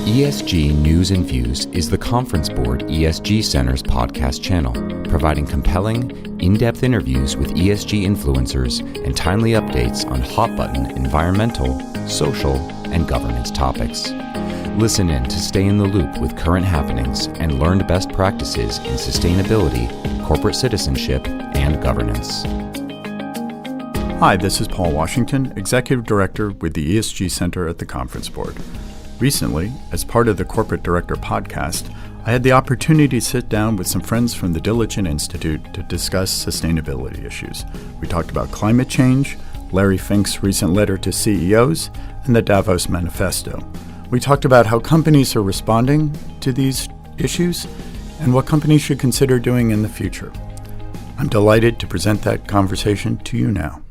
ESG News and Views is the Conference Board ESG Center's podcast channel, providing compelling, in-depth interviews with ESG influencers and timely updates on hot-button environmental, social, and governance topics. Listen in to stay in the loop with current happenings and learn best practices in sustainability, corporate citizenship, and governance. Hi, this is Paul Washington, Executive Director with the ESG Center at the Conference Board. Recently, as part of the Corporate Director podcast, I had the opportunity to sit down with some friends from the Diligent Institute to discuss sustainability issues. We talked about climate change, Larry Fink's recent letter to CEOs, and the Davos Manifesto. We talked about how companies are responding to these issues and what companies should consider doing in the future. I'm delighted to present that conversation to you now.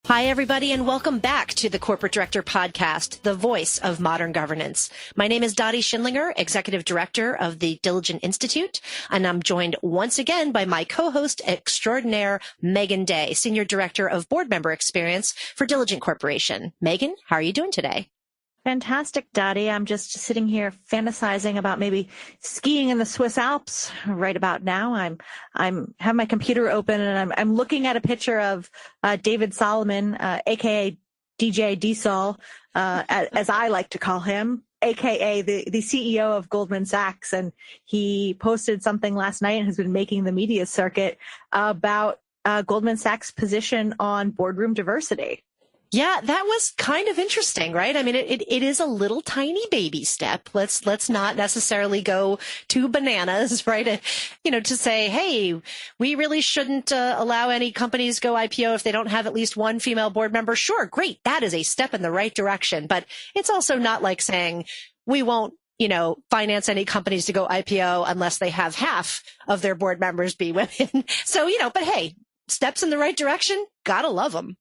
Hi, everybody, and welcome back to the Corporate Director Podcast, the voice of modern governance. My name is Dottie Schindlinger, Executive Director of the Diligent Institute, and I'm joined once again by my co-host extraordinaire, Megan Day, Senior Director of Board Member Experience for Diligent Corporation. Megan, how are you doing today? Fantastic, Dottie. I'm just sitting here fantasizing about maybe skiing in the Swiss Alps right about now. I'm have my computer open and I'm looking at a picture of David Solomon, aka DJ D-Sol, as I like to call him, aka the CEO of Goldman Sachs, and he posted something last night and has been making the media circuit about Goldman Sachs' position on boardroom diversity. Yeah, that was kind of interesting, right? I mean, it is a little tiny baby step. Let's not necessarily go too bananas, right? To say, hey, we really shouldn't allow any companies go IPO if they don't have at least one female board member. Sure, great. That is a step in the right direction. But it's also not like saying we won't, finance any companies to go IPO unless they have half of their board members be women. So, but hey, steps in the right direction, gotta love them.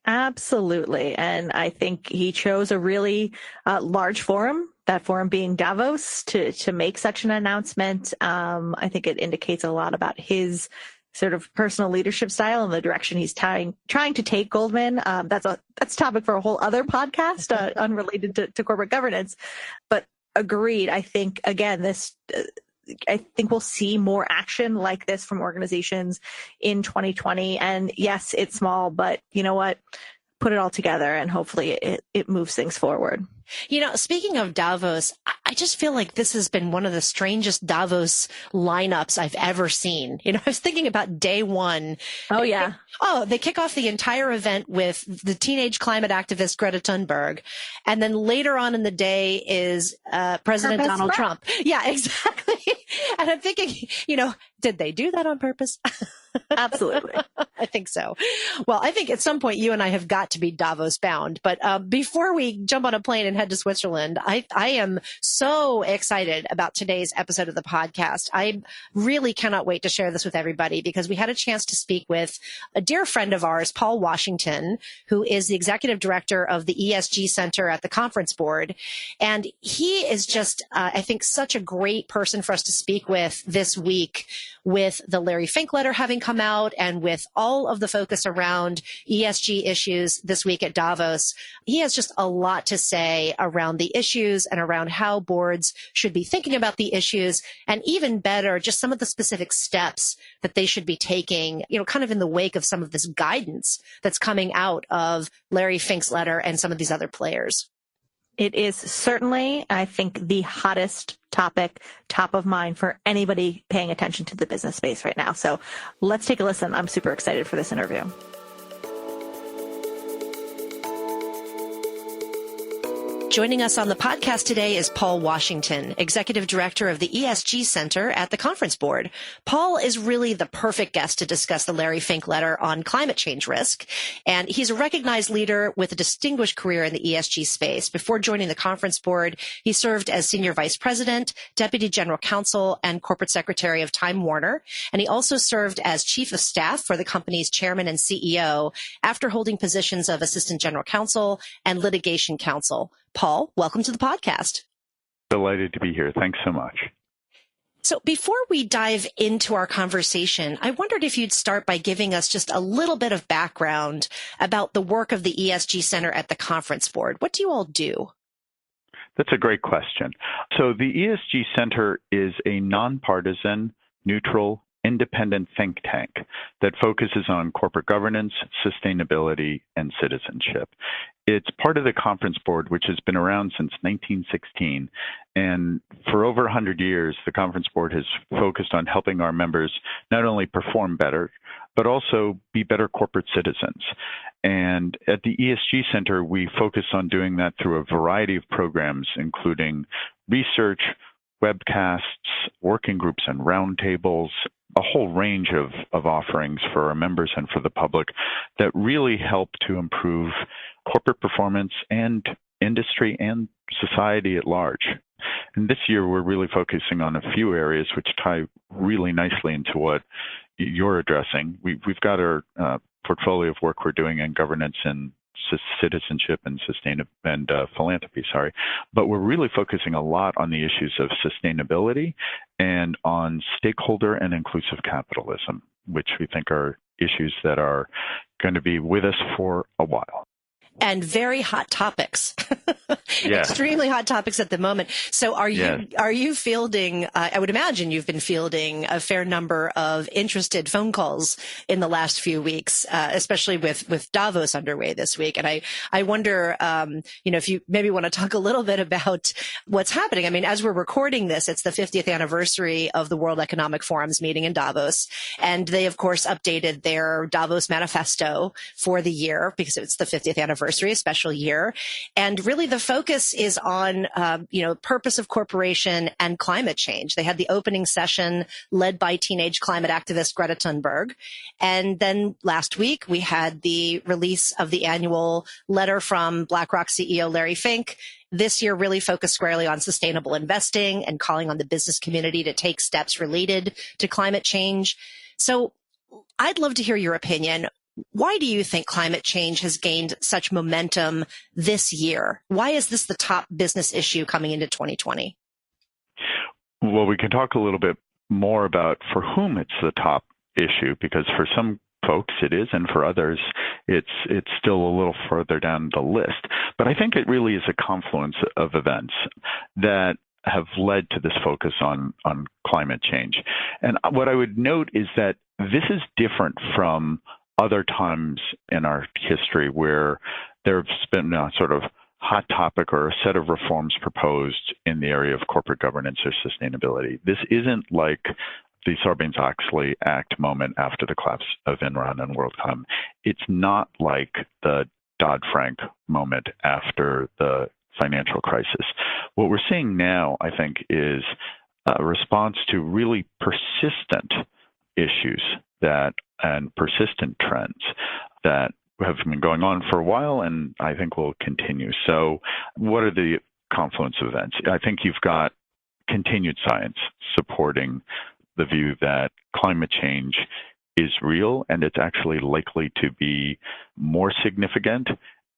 Absolutely. And I think he chose a really large forum, that forum being Davos, to make such an announcement. I think it indicates a lot about his sort of personal leadership style and the direction he's trying to take Goldman. That's a topic for a whole other podcast, unrelated to corporate governance. But agreed. I think, again, I think we'll see more action like this from organizations in 2020. And yes, it's small, but you know what? Put it all together and hopefully it moves things forward. Speaking of Davos, I just feel like this has been one of the strangest Davos lineups I've ever seen. I was thinking about day one. Oh, yeah. They kick off the entire event with the teenage climate activist Greta Thunberg. And then later on in the day is President Donald Trump. Yeah, exactly. And I'm thinking, did they do that on purpose? Absolutely. I think so. Well, I think at some point you and I have got to be Davos bound. But before we jump on a plane and head to Switzerland, I am so excited about today's episode of the podcast. I really cannot wait to share this with everybody because we had a chance to speak with a dear friend of ours, Paul Washington, who is the Executive Director of the ESG Center at the Conference Board. And he is just, I think, such a great person for us to speak with this week with the Larry Fink letter having come out and with all of the focus around ESG issues this week at Davos. He has just a lot to say around the issues and around how boards should be thinking about the issues, and even better, just some of the specific steps that they should be taking, kind of in the wake of some of this guidance that's coming out of Larry Fink's letter and some of these other players. It is certainly, I think, the hottest topic, top of mind for anybody paying attention to the business space right now. So let's take a listen. I'm super excited for this interview. Joining us on the podcast today is Paul Washington, Executive Director of the ESG Center at the Conference Board. Paul is really the perfect guest to discuss the Larry Fink letter on climate change risk. And he's a recognized leader with a distinguished career in the ESG space. Before joining the Conference Board, he served as Senior Vice President, Deputy General Counsel, and Corporate Secretary of Time Warner. And he also served as Chief of Staff for the company's Chairman and CEO after holding positions of Assistant General Counsel and Litigation Counsel. Paul, welcome to the podcast. Delighted to be here. Thanks so much. So before we dive into our conversation, I wondered if you'd start by giving us just a little bit of background about the work of the ESG Center at the Conference Board. What do you all do? That's a great question. So the ESG Center is a nonpartisan, neutral, independent think tank that focuses on corporate governance, sustainability, and citizenship. It's part of the Conference Board, which has been around since 1916. And for over 100 years, the Conference Board has focused on helping our members not only perform better, but also be better corporate citizens. And at the ESG Center, we focus on doing that through a variety of programs, including research, webcasts, working groups and roundtables, a whole range of offerings for our members and for the public that really help to improve corporate performance and industry and society at large. And this year, we're really focusing on a few areas which tie really nicely into what you're addressing. We've got our portfolio of work we're doing in governance and citizenship and philanthropy, but we're really focusing a lot on the issues of sustainability and on stakeholder and inclusive capitalism, which we think are issues that are going to be with us for a while. And very hot topics, Yes. Extremely hot topics at the moment. So are you Yes. fielding, I would imagine you've been fielding a fair number of interested phone calls in the last few weeks, especially with Davos underway this week. And I wonder, if you maybe want to talk a little bit about what's happening. I mean, as we're recording this, it's the 50th anniversary of the World Economic Forum's meeting in Davos. And they, of course, updated their Davos Manifesto for the year because it's the 50th anniversary, a special year. And really the focus is on, purpose of corporation and climate change. They had the opening session led by teenage climate activist Greta Thunberg. And then last week, we had the release of the annual letter from BlackRock's CEO, Larry Fink. This year really focused squarely on sustainable investing and calling on the business community to take steps related to climate change. So I'd love to hear your opinion. Why do you think climate change has gained such momentum this year? Why is this the top business issue coming into 2020? Well, we can talk a little bit more about for whom it's the top issue, because for some folks it is, and for others it's still a little further down the list. But I think it really is a confluence of events that have led to this focus on climate change. And what I would note is that this is different from other times in our history where there's been a sort of hot topic or a set of reforms proposed in the area of corporate governance or sustainability. This isn't like the Sarbanes-Oxley Act moment after the collapse of Enron and WorldCom. It's not like the Dodd-Frank moment after the financial crisis. What we're seeing now, I think, is a response to really persistent issues and persistent trends that have been going on for a while and I think will continue. So what are the confluence of events? I think you've got continued science supporting the view that climate change is real and it's actually likely to be more significant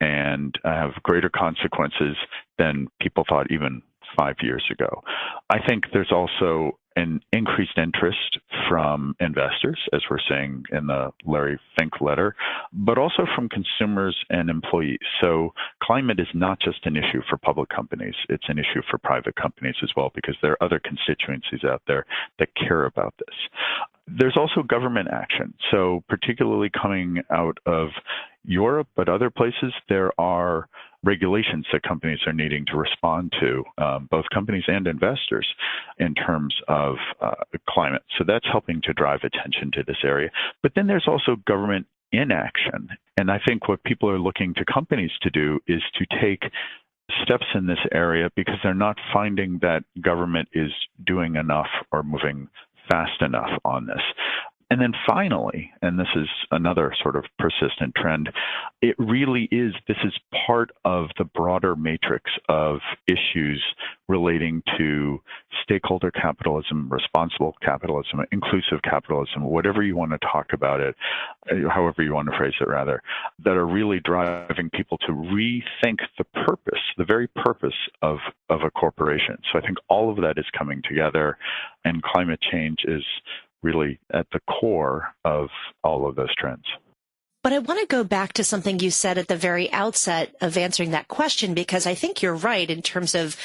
and have greater consequences than people thought even 5 years ago. I think there's also an increased interest from investors, as we're seeing in the Larry Fink letter, but also from consumers and employees. So climate is not just an issue for public companies, it's an issue for private companies as well, because there are other constituencies out there that care about this. There's also government action. So particularly coming out of Europe, but other places, there are regulations that companies are needing to respond to, both companies and investors, in terms of climate. So that's helping to drive attention to this area. But then there's also government inaction. And I think what people are looking to companies to do is to take steps in this area because they're not finding that government is doing enough or moving fast enough on this. And then finally, and this is another sort of persistent trend, it really is, this is part of the broader matrix of issues relating to stakeholder capitalism, responsible capitalism, inclusive capitalism, whatever you want to talk about it, however you want to phrase it rather, that are really driving people to rethink the purpose, the very purpose of a corporation. So I think all of that is coming together, and climate change is really at the core of all of those trends. But I want to go back to something you said at the very outset of answering that question, because I think you're right in terms of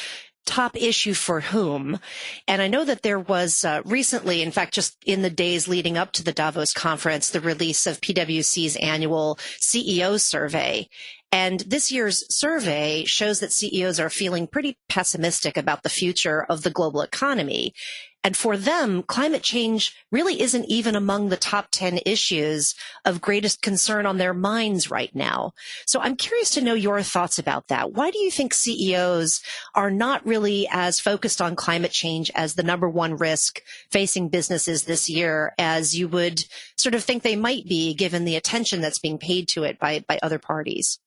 top issue for whom. And I know that there was recently, in fact, just in the days leading up to the Davos conference, the release of PwC's annual CEO survey. And this year's survey shows that CEOs are feeling pretty pessimistic about the future of the global economy. And for them, climate change really isn't even among the top 10 issues of greatest concern on their minds right now. So I'm curious to know your thoughts about that. Why do you think CEOs are not really as focused on climate change as the number one risk facing businesses this year as you would sort of think they might be, given the attention that's being paid to it by other parties?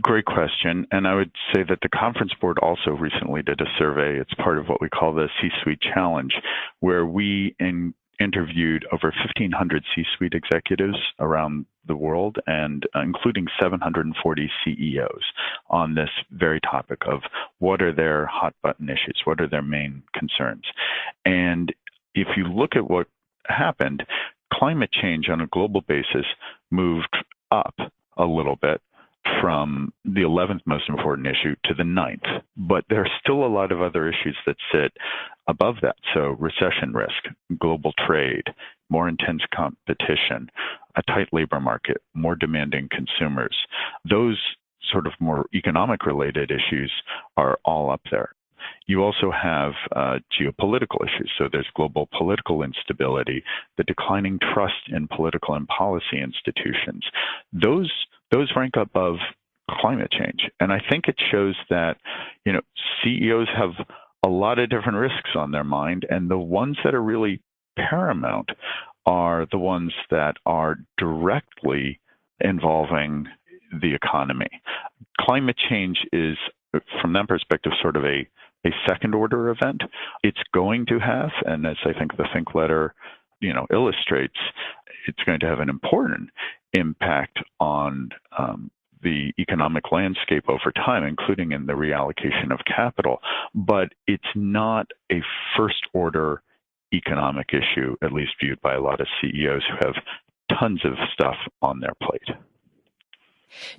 Great question. And I would say that the conference board also recently did a survey. It's part of what we call the C-Suite Challenge, where we interviewed over 1,500 C-suite executives around the world, and including 740 CEOs on this very topic of what are their hot button issues, what are their main concerns. And if you look at what happened, climate change on a global basis moved up a little bit from the 11th most important issue to the 9th. But there are still a lot of other issues that sit above that. So recession risk, global trade, more intense competition, a tight labor market, more demanding consumers. Those sort of more economic related issues are all up there. You also have geopolitical issues. So there's global political instability, the declining trust in political and policy institutions. Those rank above climate change. And I think it shows that, CEOs have a lot of different risks on their mind, and the ones that are really paramount are the ones that are directly involving the economy. Climate change is, from that perspective, sort of a second order event. It's going to have, and as I think the Fink letter, illustrates, it's going to have an important impact on the economic landscape over time, including in the reallocation of capital. But it's not a first order economic issue, at least viewed by a lot of CEOs who have tons of stuff on their plate.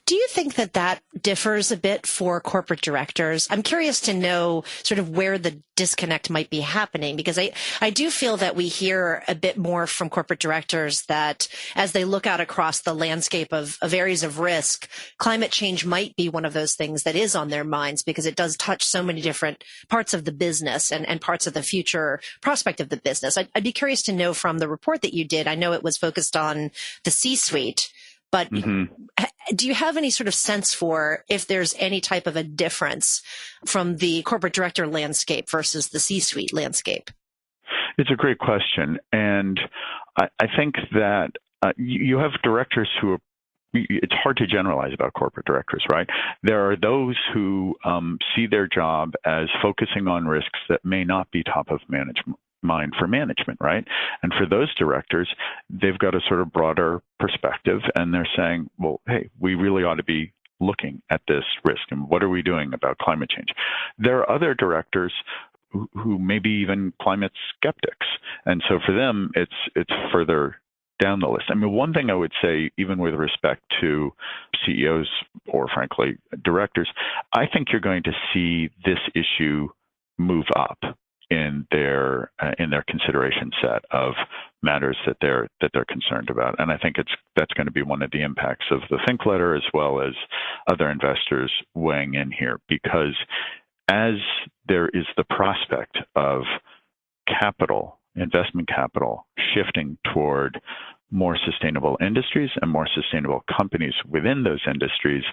Do you think that differs a bit for corporate directors? I'm curious to know sort of where the disconnect might be happening, because I do feel that we hear a bit more from corporate directors that as they look out across the landscape of areas of risk, climate change might be one of those things that is on their minds, because it does touch so many different parts of the business and parts of the future prospect of the business. I'd be curious to know from the report that you did, I know it was focused on the C-suite, but do you have any sort of sense for if there's any type of a difference from the corporate director landscape versus the C-suite landscape? It's a great question. And I think that you have directors who are, it's hard to generalize about corporate directors, right? There are those who see their job as focusing on risks that may not be top of mind for management, right? And for those directors, they've got a sort of broader perspective, and they're saying, well, hey, we really ought to be looking at this risk, and what are we doing about climate change? There are other directors who may be even climate skeptics, and so for them, it's further down the list. I mean, one thing I would say, even with respect to CEOs or frankly directors, I think you're going to see this issue move up in their consideration set of matters that they're concerned about, and I think that's going to be one of the impacts of the Fink letter, as well as other investors weighing in here, because as there is the prospect of investment capital shifting toward more sustainable industries and more sustainable companies within those industries,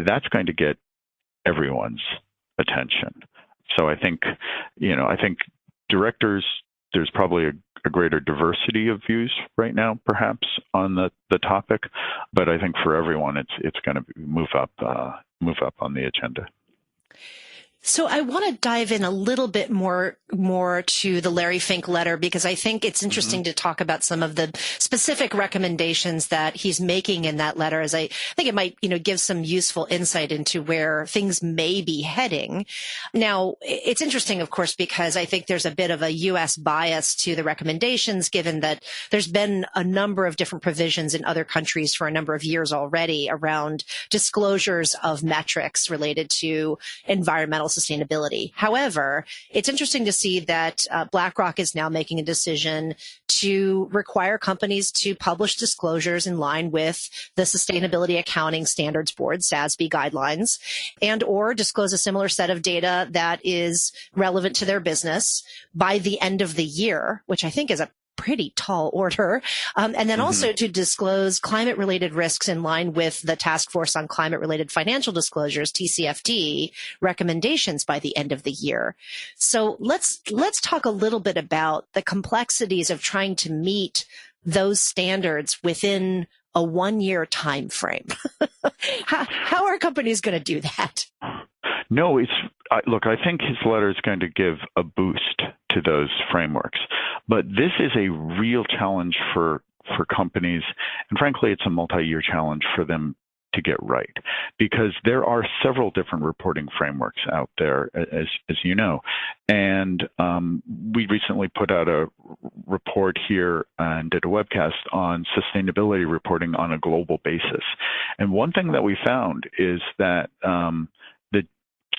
that's going to get everyone's attention. So I think directors, there's probably a greater diversity of views right now, perhaps, on the topic, but I think for everyone, it's going to move up on the agenda. So I want to dive in a little bit more to the Larry Fink letter, because I think it's interesting to talk about some of the specific recommendations that he's making in that letter, as I think it might, give some useful insight into where things may be heading. Now, it's interesting, of course, because I think there's a bit of a U.S. bias to the recommendations, given that there's been a number of different provisions in other countries for a number of years already around disclosures of metrics related to environmental sustainability. However, it's interesting to see that BlackRock is now making a decision to require companies to publish disclosures in line with the Sustainability Accounting Standards Board, SASB guidelines, and or disclose a similar set of data that is relevant to their business by the end of the year, which I think is a pretty tall order. And then also to disclose climate-related risks in line with the Task Force on Climate-Related Financial Disclosures, TCFD, recommendations by the end of the year. So let's talk a little bit about the complexities of trying to meet those standards within a 1-year time frame. How are companies going to do that? No, look, I think his letter is going to give a boost to those frameworks. But this is a real challenge for companies. And frankly, it's a multi-year challenge for them to get right, because there are several different reporting frameworks out there, as you know. And we recently put out a report here and did a webcast on sustainability reporting on a global basis. And one thing that we found is that the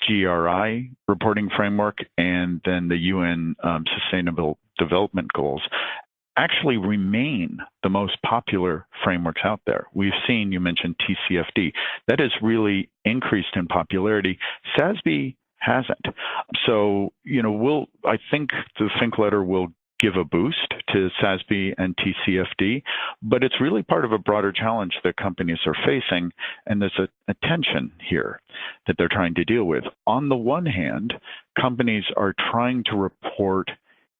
GRI reporting framework and then the UN Sustainable Development Goals actually remain the most popular frameworks out there. We've seen, you mentioned TCFD, that has really increased in popularity. SASB hasn't. So, I think the Fink letter will give a boost to SASB and TCFD, but it's really part of a broader challenge that companies are facing, and there's a tension here that they're trying to deal with. On the one hand, companies are trying to report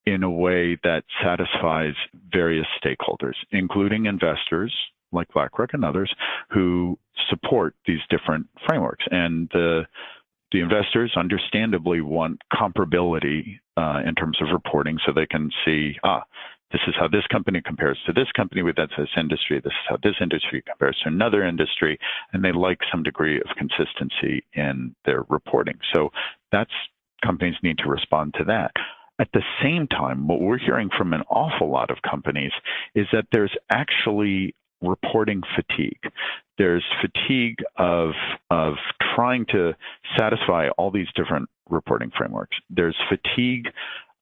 in a way that satisfies various stakeholders, including investors like BlackRock and others who support these different frameworks. And the investors understandably want comparability in terms of reporting, so they can see, this is how this company compares to this company within this industry. This is how this industry compares to another industry. And they like some degree of consistency in their reporting. So companies need to respond to that. At the same time, what we're hearing from an awful lot of companies is that there's actually reporting fatigue. There's fatigue of trying to satisfy all these different reporting frameworks. There's fatigue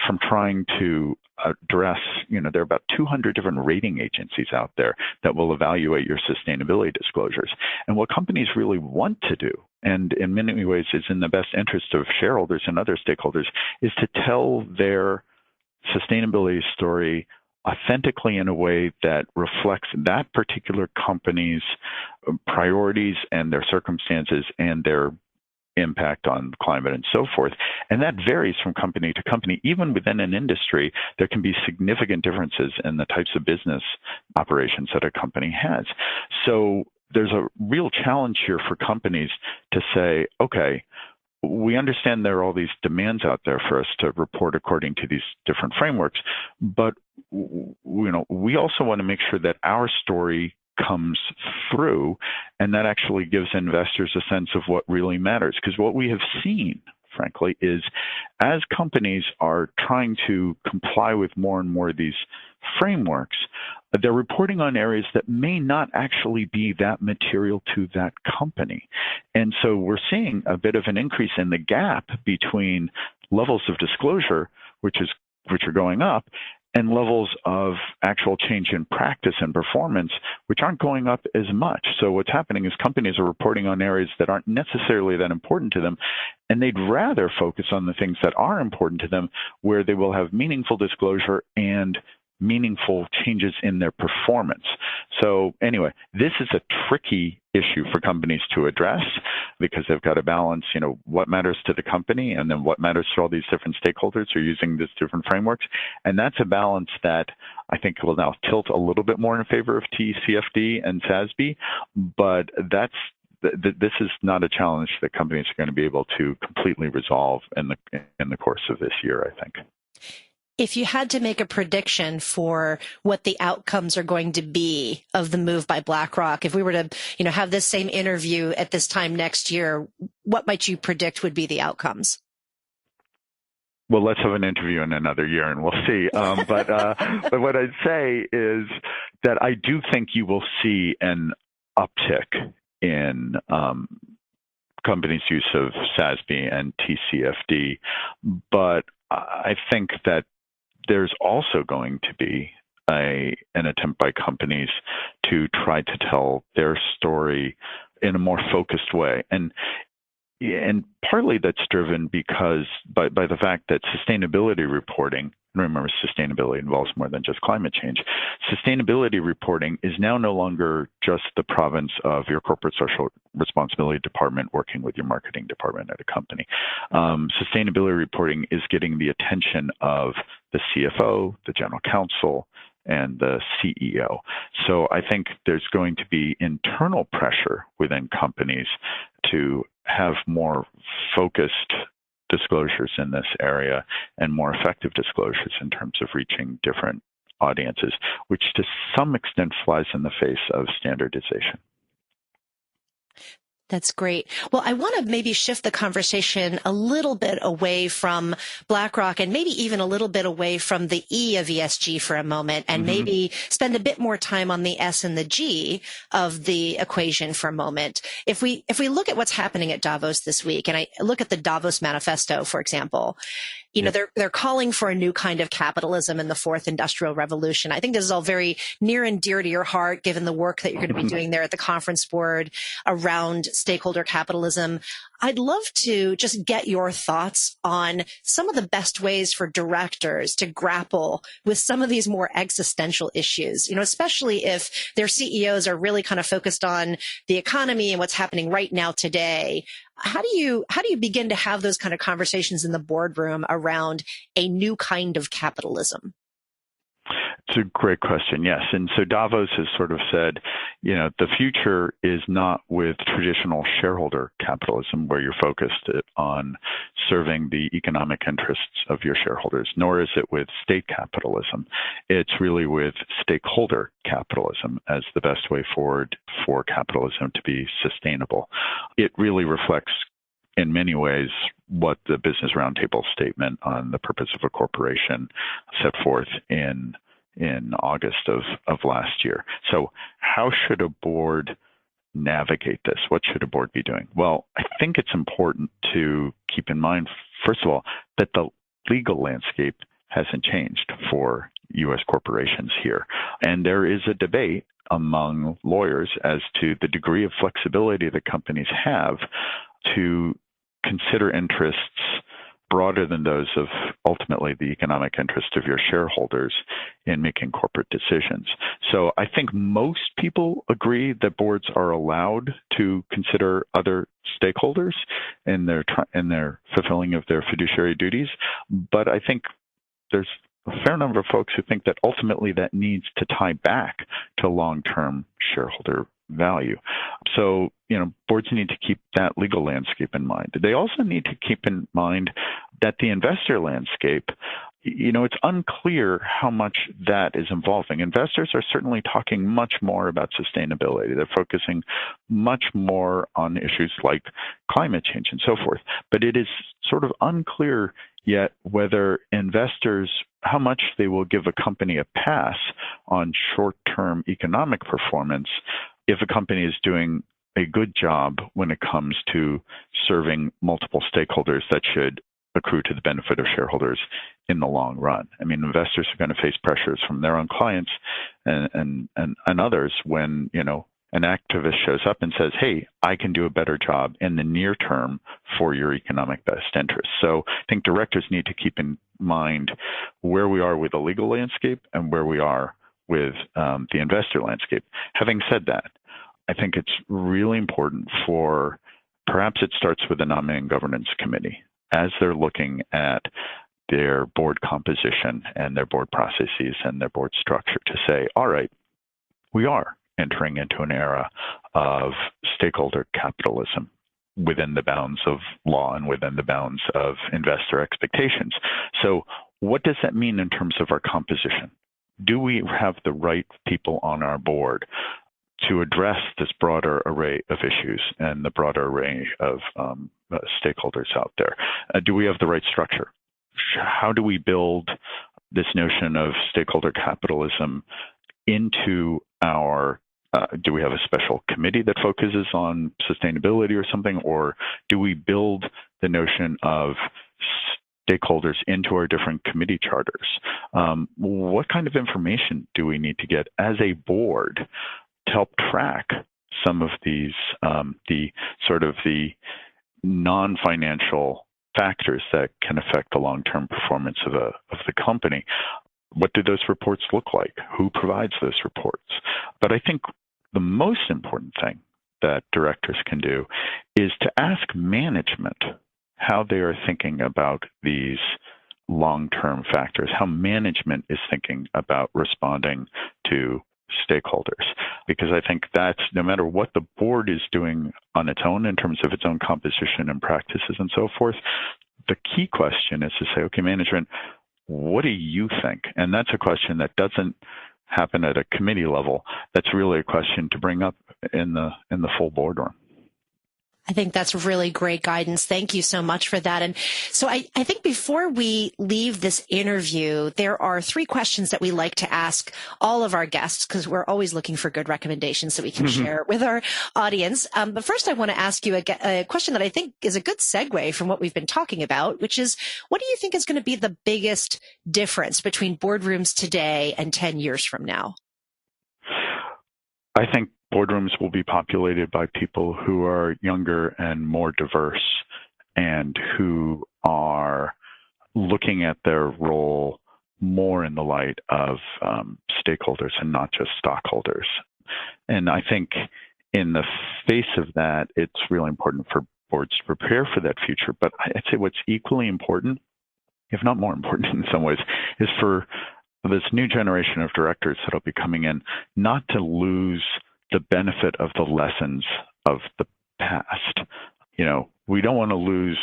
from trying to address, there are about 200 different rating agencies out there that will evaluate your sustainability disclosures. And what companies really want to do, and in many ways is in the best interest of shareholders and other stakeholders, is to tell their sustainability story authentically in a way that reflects that particular company's priorities and their circumstances and their impact on climate and so forth. And that varies from company to company. Even within an industry, there can be significant differences in the types of business operations that a company has. So there's a real challenge here for companies to say, okay, we understand there are all these demands out there for us to report according to these different frameworks, but we also want to make sure that our story comes through, and that actually gives investors a sense of what really matters. Because what we have seen, frankly, is as companies are trying to comply with more and more of these frameworks, they're reporting on areas that may not actually be that material to that company. And so we're seeing a bit of an increase in the gap between levels of disclosure, which are going up, and levels of actual change in practice and performance, which aren't going up as much. So what's happening is companies are reporting on areas that aren't necessarily that important to them, and they'd rather focus on the things that are important to them, where they will have meaningful disclosure and meaningful changes in their performance. So anyway, this is a tricky issue for companies to address, because they've got to balance, what matters to the company and then what matters to all these different stakeholders who are using these different frameworks. And that's a balance that I think will now tilt a little bit more in favor of TCFD and SASB, but that's this is not a challenge that companies are going to be able to completely resolve in the course of this year, I think. If you had to make a prediction for what the outcomes are going to be of the move by BlackRock, if we were to, have this same interview at this time next year, what might you predict would be the outcomes? Well, let's have an interview in another year and we'll see. But what I'd say is that I do think you will see an uptick in companies' use of SASB and TCFD. But I think that there's also going to be an attempt by companies to try to tell their story in a more focused way. And partly that's driven because by the fact that sustainability reporting, and remember, sustainability involves more than just climate change. Sustainability reporting is now no longer just the province of your corporate social responsibility department working with your marketing department at a company. Sustainability reporting is getting the attention of the CFO, the general counsel, and the CEO. So I think there's going to be internal pressure within companies to have more focused disclosures in this area and more effective disclosures in terms of reaching different audiences, which to some extent flies in the face of standardization. That's great. Well, I want to maybe shift the conversation a little bit away from BlackRock and maybe even a little bit away from the E of ESG for a moment and maybe spend a bit more time on the S and the G of the equation for a moment. If we look at what's happening at Davos this week, and I look at the Davos Manifesto, for example, they're calling for a new kind of capitalism in the fourth industrial revolution. I think this is all very near and dear to your heart, given the work that you're going to be doing there at the conference board around stakeholder capitalism. I'd love to just get your thoughts on some of the best ways for directors to grapple with some of these more existential issues, especially if their CEOs are really kind of focused on the economy and what's happening right now today. How do you begin to have those kind of conversations in the boardroom around a new kind of capitalism? It's a great question. Yes. And so Davos has sort of said, the future is not with traditional shareholder capitalism where you're focused on serving the economic interests of your shareholders, nor is it with state capitalism. It's really with stakeholder capitalism as the best way forward for capitalism to be sustainable. It really reflects in many ways what the Business Roundtable statement on the purpose of a corporation set forth in August of last year. So how should a board navigate this? What should a board be doing? Well, I think it's important to keep in mind, first of all, that the legal landscape hasn't changed for U.S. corporations here. And there is a debate among lawyers as to the degree of flexibility that companies have to consider interests broader than those of ultimately the economic interest of your shareholders in making corporate decisions. So I think most people agree that boards are allowed to consider other stakeholders in their fulfilling of their fiduciary duties. But I think there's a fair number of folks who think that ultimately that needs to tie back to long-term shareholder value. So, boards need to keep that legal landscape in mind. They also need to keep in mind that the investor landscape, it's unclear how much that is evolving. Investors are certainly talking much more about sustainability. They're focusing much more on issues like climate change and so forth. But it is sort of unclear yet whether investors, how much they will give a company a pass on short-term economic performance if a company is doing a good job when it comes to serving multiple stakeholders that should accrue to the benefit of shareholders in the long run. I mean, investors are going to face pressures from their own clients and others when, an activist shows up and says, hey, I can do a better job in the near term for your economic best interest. So I think directors need to keep in mind where we are with the legal landscape and where we are with the investor landscape. Having said that, I think it's really important perhaps it starts with the Nominating Governance Committee as they're looking at their board composition and their board processes and their board structure to say, all right, we are entering into an era of stakeholder capitalism within the bounds of law and within the bounds of investor expectations. So what does that mean in terms of our composition? Do we have the right people on our board to address this broader array of issues and the broader array of stakeholders out there? Do we have the right structure? How do we build this notion of stakeholder capitalism into our do we have a special committee that focuses on sustainability or something, or do we build the notion of stakeholders into our different committee charters? What kind of information do we need to get as a board to help track some of these, the non-financial factors that can affect the long-term performance of the company? What do those reports look like? Who provides those reports? But I think the most important thing that directors can do is to ask management how they are thinking about these long-term factors, how management is thinking about responding to stakeholders. Because I think that's, no matter what the board is doing on its own in terms of its own composition and practices and so forth, the key question is to say, okay, management, what do you think? And that's a question that doesn't happen at a committee level. That's really a question to bring up in the full boardroom. I think that's really great guidance. Thank you so much for that. And so I think before we leave this interview, there are 3 questions that we like to ask all of our guests, because we're always looking for good recommendations that we can share with our audience. But first, I want to ask you a question that I think is a good segue from what we've been talking about, which is, what do you think is going to be the biggest difference between boardrooms today and 10 years from now? I think boardrooms will be populated by people who are younger and more diverse and who are looking at their role more in the light of stakeholders and not just stockholders. And I think in the face of that, it's really important for boards to prepare for that future. But I'd say what's equally important, if not more important in some ways, is for this new generation of directors that'll be coming in not to lose the benefit of the lessons of the past. You know, we don't want to lose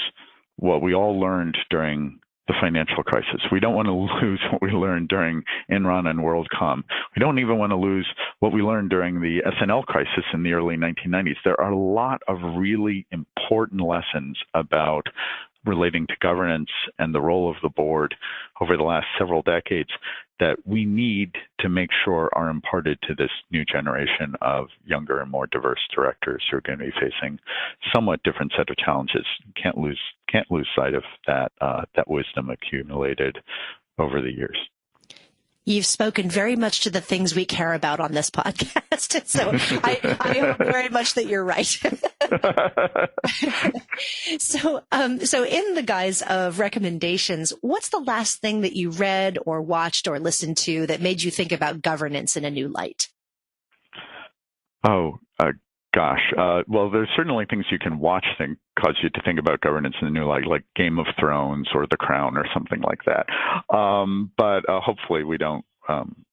what we all learned during the financial crisis. We don't want to lose what we learned during Enron and WorldCom. We don't even want to lose what we learned during the S&L crisis in the early 1990s. There are a lot of really important lessons about relating to governance and the role of the board over the last several decades that we need to make sure are imparted to this new generation of younger and more diverse directors who are going to be facing somewhat different set of challenges. Can't lose sight of that wisdom accumulated over the years. You've spoken very much to the things we care about on this podcast. So I hope very much that you're right. So in the guise of recommendations, what's the last thing that you read or watched or listened to that made you think about governance in a new light? Gosh. Well, there's certainly things you can watch that cause you to think about governance in a new light, like Game of Thrones or The Crown or something like that. But hopefully we don't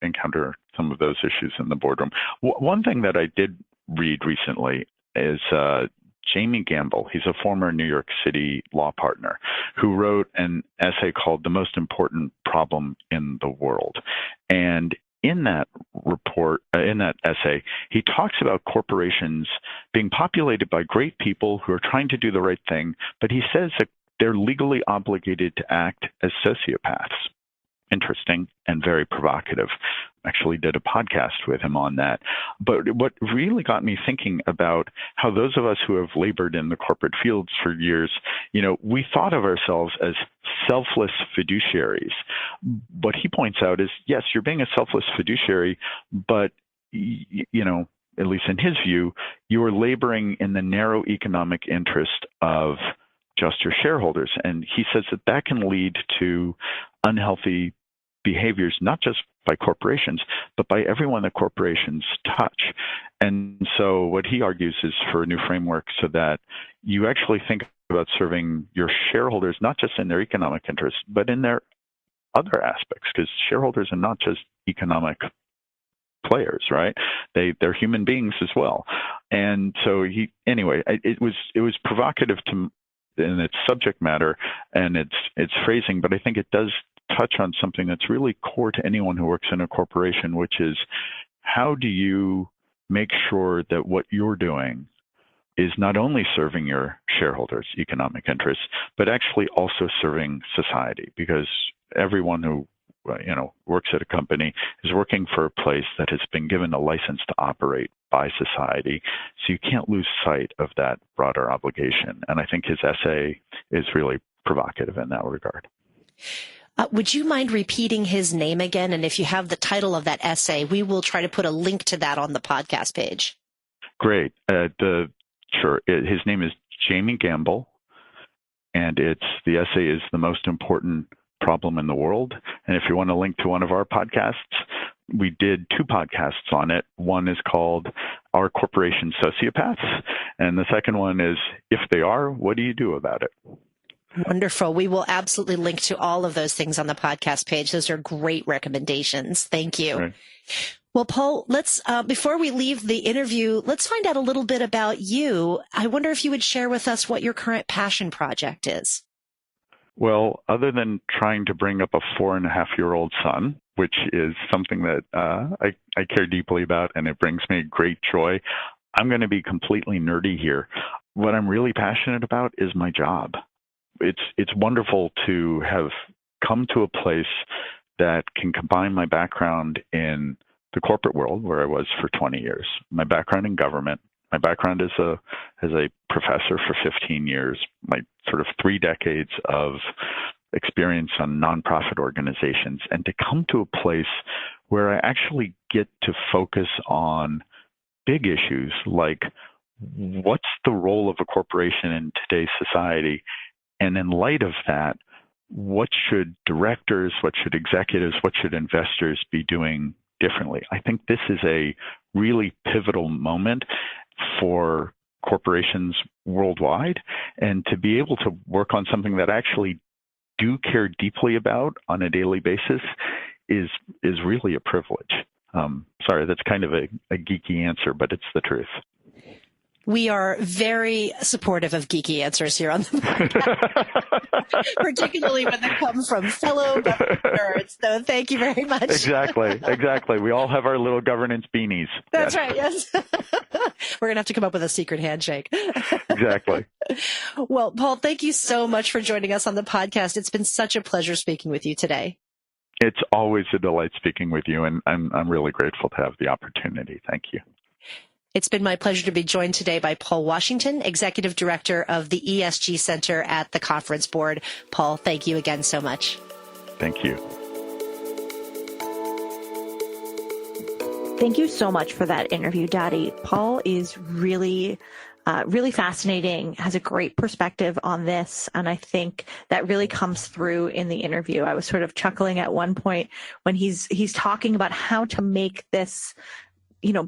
encounter some of those issues in the boardroom. One thing that I did read recently is Jamie Gamble. He's a former New York City law partner who wrote an essay called The Most Important Problem in the World. And in that report, in that essay, he talks about corporations being populated by great people who are trying to do the right thing, but he says that they're legally obligated to act as sociopaths. Interesting and very provocative. Actually did a podcast with him on that. But what really got me thinking about how those of us who have labored in the corporate fields for years, we thought of ourselves as selfless fiduciaries. What he points out is, yes, you're being a selfless fiduciary, but, at least in his view, you are laboring in the narrow economic interest of just your shareholders. And he says that can lead to unhealthy behaviors, not just by corporations, but by everyone that corporations touch. And so what he argues is for a new framework so that you actually think about serving your shareholders, not just in their economic interests, but in their other aspects, because shareholders are not just economic players, right? They're human beings as well. And so it was provocative in its subject matter and its phrasing, but I think it does touch on something that's really core to anyone who works in a corporation, which is how do you make sure that what you're doing is not only serving your shareholders' economic interests, but actually also serving society, because everyone who works at a company is working for a place that has been given a license to operate by society. So you can't lose sight of that broader obligation. And I think his essay is really provocative in that regard. Would you mind repeating his name again? And if you have the title of that essay, we will try to put a link to that on the podcast page. Great. Sure. His name is Jamie Gamble, and the essay is The Most Important Problem in the World. And if you want to link to one of our podcasts, we did 2 podcasts on it. One is called Are Corporations Sociopaths? And the second one is If They Are, What Do You Do About It? Wonderful. We will absolutely link to all of those things on the podcast page. Those are great recommendations. Thank you. Right. Well, Paul, let's before we leave the interview, let's find out a little bit about you. I wonder if you would share with us what your current passion project is. Well, other than trying to bring up a 4.5-year-old son, which is something that I care deeply about, and it brings me great joy, I'm going to be completely nerdy here. What I'm really passionate about is my job. It's wonderful to have come to a place that can combine my background in the corporate world, where I was for 20 years, my background in government, my background as a professor for 15 years, my sort of 3 decades of experience on nonprofit organizations, and to come to a place where I actually get to focus on big issues like what's the role of a corporation in today's society. And in light of that, what should directors, what should executives, what should investors be doing differently? I think this is a really pivotal moment for corporations worldwide. And to be able to work on something that I actually do care deeply about on a daily basis is really a privilege. Sorry, that's kind of a geeky answer, but it's the truth. We are very supportive of geeky answers here on the podcast, particularly when they come from fellow government nerds. So thank you very much. Exactly. We all have our little governance beanies. That's right, yes. We're going to have to come up with a secret handshake. Exactly. Well, Paul, thank you so much for joining us on the podcast. It's been such a pleasure speaking with you today. It's always a delight speaking with you, and I'm really grateful to have the opportunity. Thank you. It's been my pleasure to be joined today by Paul Washington, Executive Director of the ESG Center at the Conference Board. Paul, thank you again so much. Thank you. Thank you so much for that interview, Dottie. Paul is really fascinating, has a great perspective on this, and I think that really comes through in the interview. I was sort of chuckling at one point when he's talking about how to make this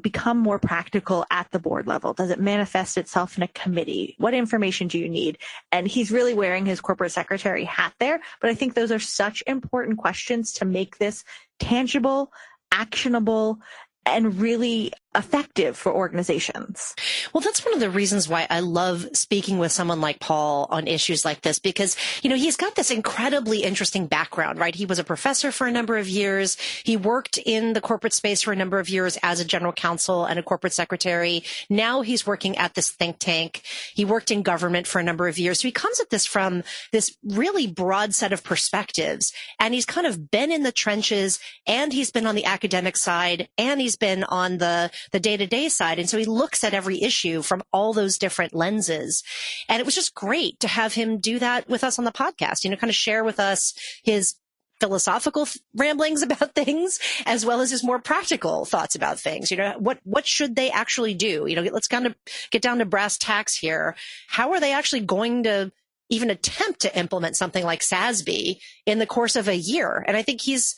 become more practical at the board level. Does it manifest itself in a committee? What information do you need? And he's really wearing his corporate secretary hat there. But I think those are such important questions to make this tangible, actionable, and really effective for organizations. Well, that's one of the reasons why I love speaking with someone like Paul on issues like this, because, he's got this incredibly interesting background, right? He was a professor for a number of years. He worked in the corporate space for a number of years as a general counsel and a corporate secretary. Now he's working at this think tank. He worked in government for a number of years. So he comes at this from this really broad set of perspectives, and he's kind of been in the trenches, and he's been on the academic side, and he's been on the day-to-day side. And so he looks at every issue from all those different lenses. And it was just great to have him do that with us on the podcast, kind of share with us his philosophical ramblings about things, as well as his more practical thoughts about things. What should they actually do? Let's kind of get down to brass tacks here. How are they actually going to even attempt to implement something like SASB in the course of a year? And I think he's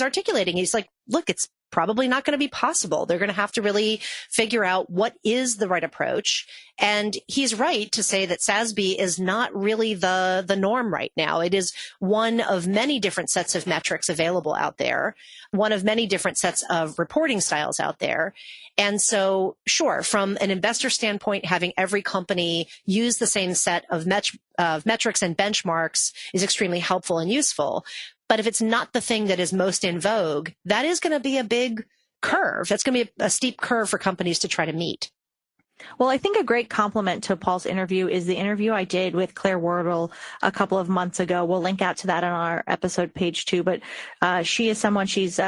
articulating, he's like, look, it's probably not going to be possible. They're going to have to really figure out what is the right approach. And he's right to say that SASB is not really the norm right now. It is one of many different sets of metrics available out there, one of many different sets of reporting styles out there. And so, sure, from an investor standpoint, having every company use the same set of metrics and benchmarks is extremely helpful and useful. But if it's not the thing that is most in vogue, that is going to be a big curve. That's going to be a steep curve for companies to try to meet. Well, I think a great compliment to Paul's interview is the interview I did with Claire Wardle a couple of months ago. We'll link out to that on our episode page too. But she is someone, she's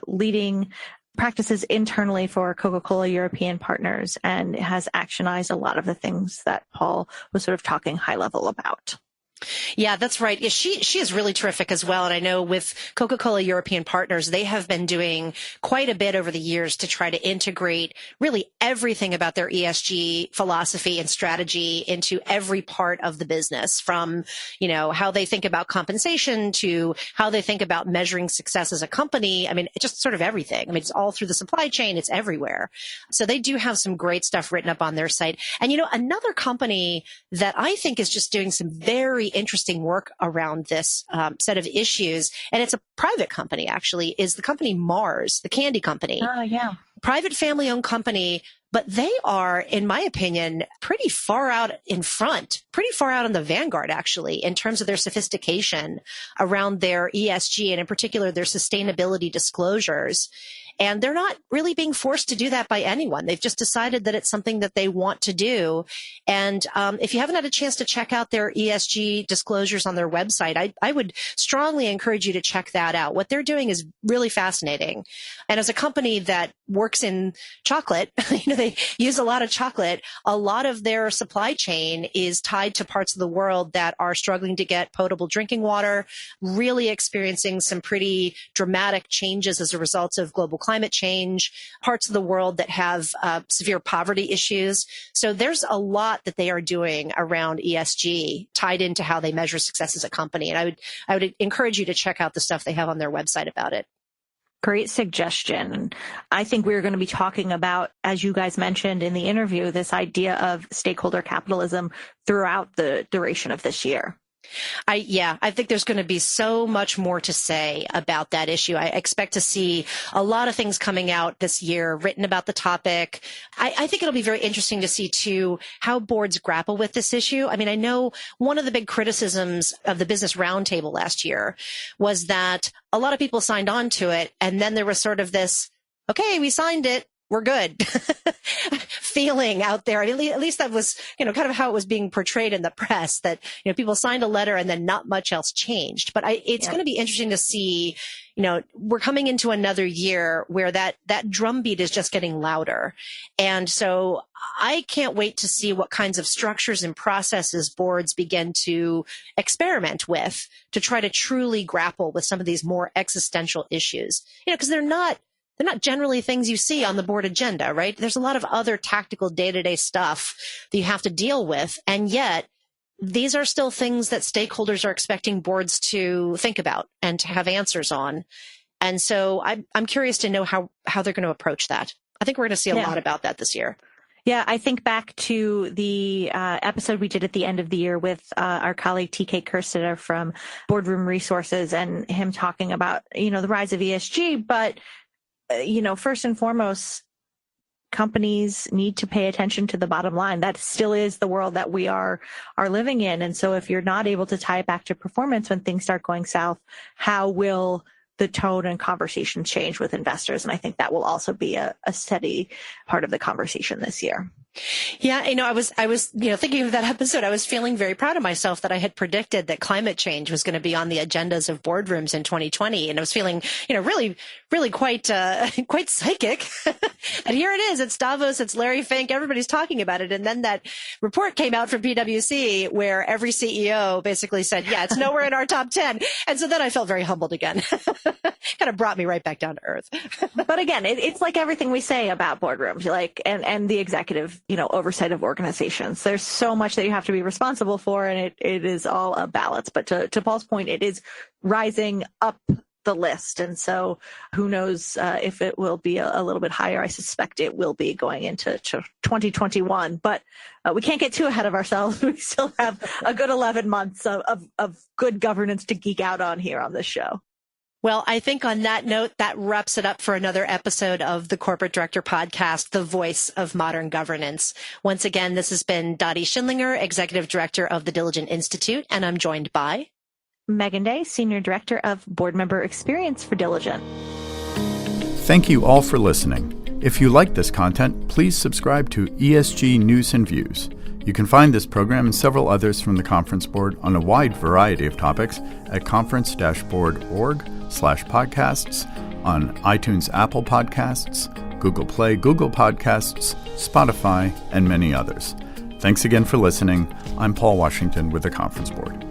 leading practices internally for Coca-Cola European partners and has actionized a lot of the things that Paul was sort of talking high level about. Yeah, that's right. Yeah, she is really terrific as well. And I know with Coca-Cola European partners, they have been doing quite a bit over the years to try to integrate really everything about their ESG philosophy and strategy into every part of the business, from, how they think about compensation to how they think about measuring success as a company. I mean, just sort of everything. I mean, it's all through the supply chain. It's everywhere. So they do have some great stuff written up on their site. And, another company that I think is just doing some very interesting work around this set of issues, and it's a private company actually, is the company Mars, the candy company. Oh, yeah. Private family-owned company, but they are, in my opinion, pretty far out in front, pretty far out in the vanguard, actually, in terms of their sophistication around their ESG and in particular their sustainability disclosures. And they're not really being forced to do that by anyone. They've just decided that it's something that they want to do. And if you haven't had a chance to check out their ESG disclosures on their website, I would strongly encourage you to check that out. What they're doing is really fascinating. And as a company that works in chocolate, they use a lot of chocolate. A lot of their supply chain is tied to parts of the world that are struggling to get potable drinking water, really experiencing some pretty dramatic changes as a result of global climate change, parts of the world that have severe poverty issues. So there's a lot that they are doing around ESG tied into how they measure success as a company. And I would encourage you to check out the stuff they have on their website about it. Great suggestion. I think we're going to be talking about, as you guys mentioned in the interview, this idea of stakeholder capitalism throughout the duration of this year. I think there's going to be so much more to say about that issue. I expect to see a lot of things coming out this year written about the topic. I think it'll be very interesting to see too how boards grapple with this issue. I mean, I know one of the big criticisms of the Business Roundtable last year was that a lot of people signed on to it, and then there was sort of this, okay, we signed it, we're good feeling out there. At least that was, kind of how it was being portrayed in the press, that, people signed a letter and then not much else changed. But it's going to be interesting to see, we're coming into another year where that drumbeat is just getting louder. And so I can't wait to see what kinds of structures and processes boards begin to experiment with to try to truly grapple with some of these more existential issues, because they're not generally things you see on the board agenda, right? There's a lot of other tactical day-to-day stuff that you have to deal with. And yet these are still things that stakeholders are expecting boards to think about and to have answers on. And so I'm curious to know how they're going to approach that. I think we're going to see a lot about that this year. Yeah, I think back to the episode we did at the end of the year with our colleague TK Kerstetter from Boardroom Resources, and him talking about, the rise of ESG. But first and foremost, companies need to pay attention to the bottom line. That still is the world that we are living in. And so if you're not able to tie it back to performance when things start going south, how will the tone and conversation change with investors? And I think that will also be a steady part of the conversation this year. Yeah, I was thinking of that episode. I was feeling very proud of myself that I had predicted that climate change was going to be on the agendas of boardrooms in 2020, and I was feeling, really, really quite psychic. And here it is. It's Davos. It's Larry Fink. Everybody's talking about it. And then that report came out from PwC where every CEO basically said, "Yeah, it's nowhere in our top 10." And so then I felt very humbled again. Kind of brought me right back down to earth. But again, it's like everything we say about boardrooms, and the executive, oversight of organizations. There's so much that you have to be responsible for, and it is all a balance. But to Paul's point, it is rising up the list. And so who knows if it will be a little bit higher. I suspect it will be going into 2021, but we can't get too ahead of ourselves. We still have a good 11 months of good governance to geek out on here on this show. Well, I think on that note, that wraps it up for another episode of the Corporate Director Podcast, The Voice of Modern Governance. Once again, this has been Dottie Schindlinger, Executive Director of the Diligent Institute, and I'm joined by Megan Day, Senior Director of Board Member Experience for Diligent. Thank you all for listening. If you like this content, please subscribe to ESG News and Views. You can find this program and several others from the Conference Board on a wide variety of topics at conference-board.org/podcasts, on iTunes, Apple Podcasts, Google Play, Google Podcasts, Spotify, and many others. Thanks again for listening. I'm Paul Washington with the Conference Board.